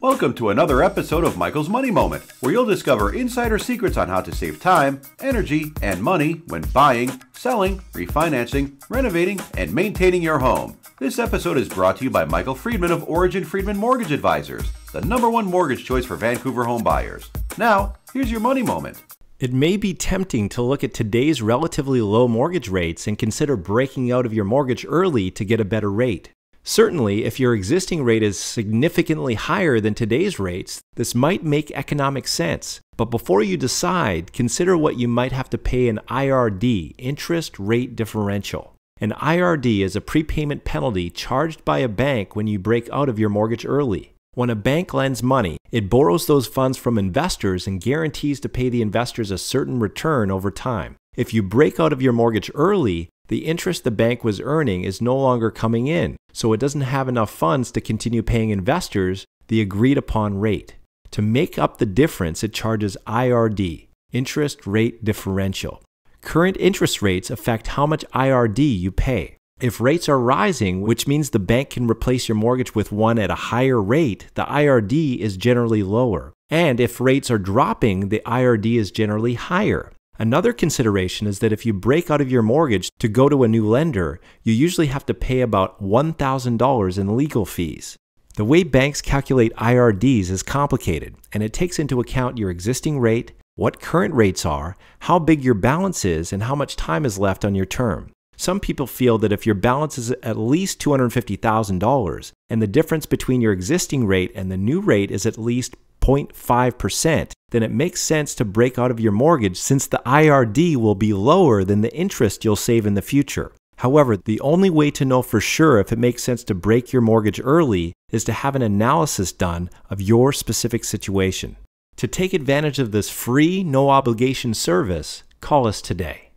Welcome to another episode of Michael's Money Moment, where you'll discover insider secrets on how to save time, energy, and money when buying, selling, refinancing, renovating, and maintaining your home. This episode is brought to you by Michael Friedman of Origin Friedman Mortgage Advisors, the #1 mortgage choice for Vancouver home buyers. Now, here's your money moment. It may be tempting to look at today's relatively low mortgage rates and consider breaking out of your mortgage early to get a better rate. Certainly, if your existing rate is significantly higher than today's rates, this might make economic sense. But before you decide, consider what you might have to pay an IRD, interest rate differential. An IRD is a prepayment penalty charged by a bank when you break out of your mortgage early. When a bank lends money, it borrows those funds from investors and guarantees to pay the investors a certain return over time. If you break out of your mortgage early, the interest the bank was earning is no longer coming in, so it doesn't have enough funds to continue paying investors the agreed upon rate. To make up the difference, it charges IRD, interest rate differential. Current interest rates affect how much IRD you pay. If rates are rising, which means the bank can replace your mortgage with one at a higher rate, the IRD is generally lower. And if rates are dropping, the IRD is generally higher. Another consideration is that if you break out of your mortgage to go to a new lender, you usually have to pay about $1,000 in legal fees. The way banks calculate IRDs is complicated, and it takes into account your existing rate, what current rates are, how big your balance is, and how much time is left on your term. Some people feel that if your balance is at least $250,000 and the difference between your existing rate and the new rate is at least 0.5%, then it makes sense to break out of your mortgage since the IRD will be lower than the interest you'll save in the future. However, the only way to know for sure if it makes sense to break your mortgage early is to have an analysis done of your specific situation. To take advantage of this free, no-obligation service, call us today.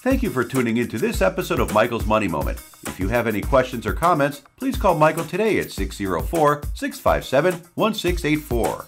Thank you for tuning in to this episode of Michael's Money Moment. If you have any questions or comments, please call Michael today at 604-657-1684.